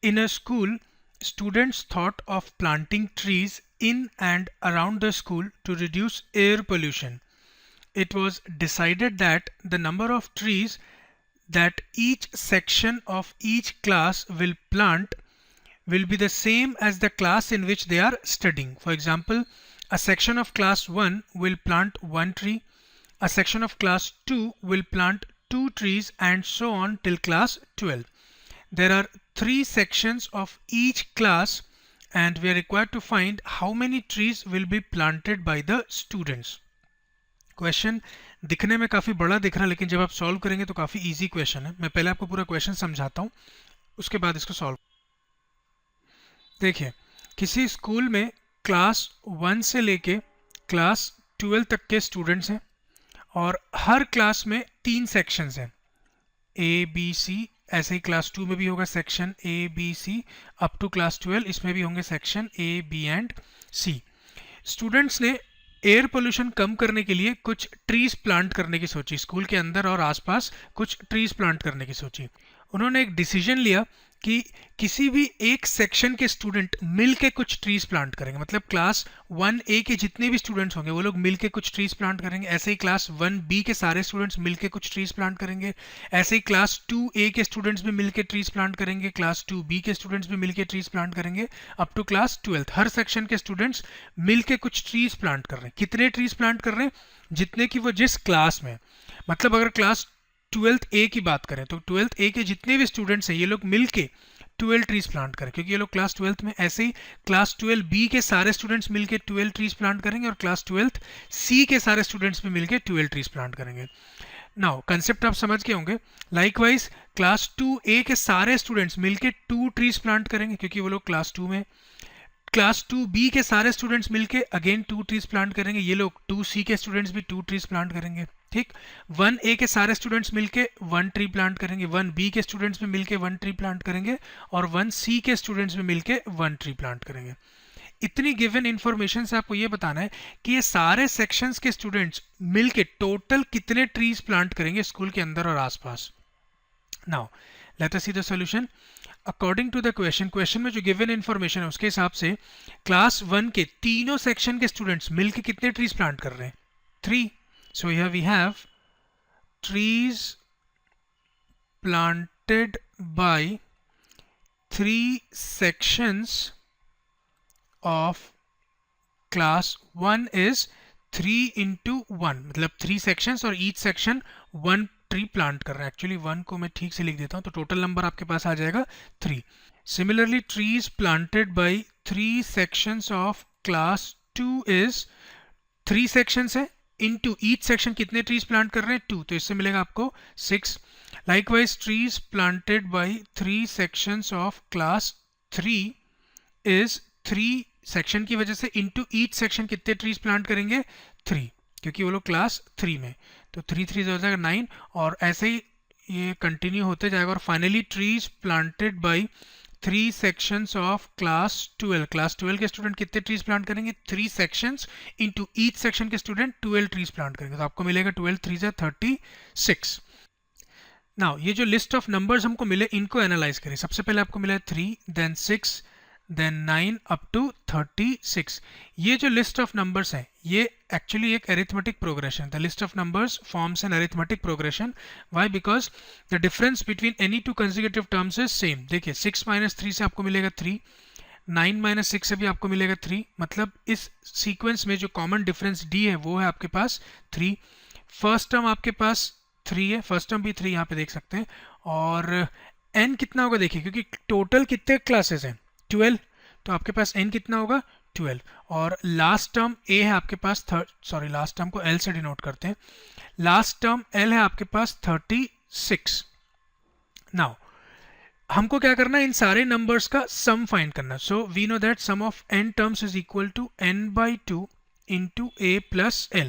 In a school, students thought of planting trees in and around the school to reduce air pollution. It was decided that the number of trees that each section of each class will plant will be the same as the class in which they are studying. For example, a section of class 1 will plant 1 tree, a section of class 2 will plant 2 trees, and so on till class 12. There are 3 sections of each class and we are required to find how many trees will be planted by the students. Question दिखने में काफ़ी बड़ा दिख रहा है, लेकिन जब आप सॉल्व करेंगे तो काफ़ी इजी क्वेश्चन है. मैं पहले आपको पूरा क्वेश्चन समझाता हूँ, उसके बाद इसको सॉल्व. देखिए, किसी स्कूल में क्लास 1 से लेके क्लास 12 तक के स्टूडेंट्स हैं और हर क्लास में 3 सेक्शंस हैं, ए बी सी. ऐसे ही क्लास 2 में भी होगा section A B C up to class 12, इसमें भी होंगे section A B and C. Students ने एयर पोल्यूशन कम करने के लिए कुछ ट्रीज प्लांट करने की सोची. स्कूल के अंदर और आसपास कुछ ट्रीज प्लांट करने की सोची. उन्होंने एक डिसीजन लिया कि किसी भी एक सेक्शन के स्टूडेंट मिलके कुछ ट्रीज प्लांट करेंगे. मतलब क्लास 1A के जितने भी स्टूडेंट्स होंगे वो लोग मिलके कुछ ट्रीज प्लांट करेंगे. ऐसे ही क्लास 1B के सारे स्टूडेंट्स मिलके कुछ ट्रीज प्लांट करेंगे. ऐसे ही क्लास 2A के स्टूडेंट्स भी मिलके ट्रीज प्लांट करेंगे. क्लास 2B के स्टूडेंट्स भी मिलके ट्रीज प्लांट करेंगे अप टू क्लास 12. हर सेक्शन के स्टूडेंट्स मिलके कुछ ट्रीज प्लांट कर रहे हैं. कितने ट्रीज प्लांट कर रहे हैं? जितने की वो जिस क्लास में. मतलब अगर क्लास 12th A की बात करें तो 12th A के जितने भी स्टूडेंट्स हैं ये लोग मिलके 12 ट्रीज प्लांट करें, क्योंकि ये लोग क्लास 12th में. ऐसे ही क्लास 12B के सारे स्टूडेंट्स मिलके 12 ट्रीज प्लांट करेंगे और क्लास 12th C के सारे स्टूडेंट्स भी मिलके 12 ट्रीज प्लांट करेंगे. नाउ कंसेप्ट आप समझ गए होंगे. लाइकवाइज क्लास 2A के सारे स्टूडेंट्स मिलके 2 ट्रीज प्लांट करेंगे क्योंकि वो लोग क्लास 2 में. क्लास 2B के सारे स्टूडेंट्स मिलके अगेन 2 ट्रीज प्लांट करेंगे. ये लोग 2C के स्टूडेंट्स भी 2 ट्रीज प्लांट करेंगे. ठीक. 1A के सारे स्टूडेंट्स मिलके 1 ट्री प्लांट करेंगे. 1B के स्टूडेंट्स भी मिलके 1 ट्री प्लांट करेंगे और 1C के स्टूडेंट्स भी मिलके 1 ट्री प्लांट करेंगे. इतनी गिवन इंफॉर्मेशन से आपको ये बताना है कि ये सारे सेक्शंस के स्टूडेंट्स मिलके टोटल कितने ट्रीज प्लांट करेंगे स्कूल के अंदर और आसपास. Now let us see the solution. According to the question में जो गिवन इंफॉर्मेशन है उसके हिसाब से क्लास 1 के तीनों सेक्शन के स्टूडेंट्स मिलके कितने ट्रीज प्लांट कर रहे हैं? 3. So here we have trees planted by 3 sections of class 1 is 3 into 1. मतलब 3 sections और each section 1 ट्री प्लांट कर रहा है. एक्चुअली 1 को मैं ठीक से लिख देता हूँ तो टोटल नंबर आपके पास आ जाएगा 3. Similarly trees planted by 3 sections of class 2 is 3 sections है इनटू ईच सेक्शन कितने ट्रीज प्लांट कर रहे हैं? 2. तो इससे मिलेगा आपको 6. Likewise trees planted by 3 sections of class 3 is 3 section की वजह से इनटू ईच सेक्शन कितने ट्रीज प्लांट करेंगे? 3, क्योंकि वो लोग क्लास 3 में. तो 3 3 हो जाएगा 9 और ऐसे ही ये कंटिन्यू होते जाएगा और finally trees planted by 3 sections of class 12. Class 12 के स्टूडेंट कितने ट्रीज प्लांट करेंगे? 3 sections into each section के स्टूडेंट 12 ट्रीज प्लांट करेंगे. तो आपको मिलेगा 12 3 36. नाउ ये जो लिस्ट ऑफ नंबर्स हमको मिले इनको एनालाइज करें. सबसे पहले आपको मिला 3, देन 6, देन 9 अप टू 36. ये जो लिस्ट ऑफ नंबर्स हैं ये एक्चुअली एक arithmetic progression. The list of numbers forms an arithmetic progression. Why? Because the difference between any two consecutive terms is same. देखिए 6 - 3 से आपको मिलेगा 3, 9 - 6 से भी आपको मिलेगा 3. मतलब इस सीक्वेंस में जो कॉमन डिफरेंस डी है वो है आपके पास 3. फर्स्ट टर्म आपके पास 3 है, फर्स्ट टर्म भी 3 यहाँ पे देख सकते हैं. और n कितना होगा देखिए, क्योंकि टोटल कितने क्लासेस हैं? 12. तो आपके पास n कितना होगा? 12. और लास्ट टर्म a है आपके पास लास्ट टर्म को l से डिनोट करते हैं. लास्ट टर्म l है आपके पास 36. नाउ हमको क्या करना है? इन सारे नंबर्स का सम फाइंड करना. So we know that sum of n terms is equal to n/2 into a plus l.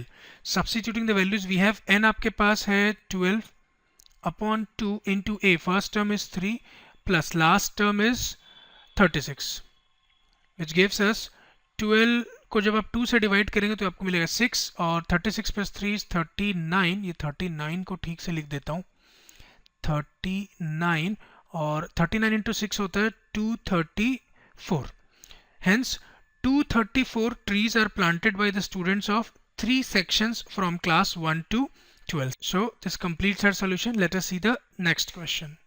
Substituting the values we have n आपके पास है 12 upon 2 into a. First term is 3 plus last term is 36, which gives us 12 को जब आप 2 से divide करेंगे तो आपको मिलेगा 6 और 36 plus 3 is 39. ये 39 को ठीक से लिख देता हूँ 39 और 39 into 6 होता है 234. Hence 234 trees are planted by the students of 3 sections from class 1 to 12. So this completes our solution. Let us see the next question.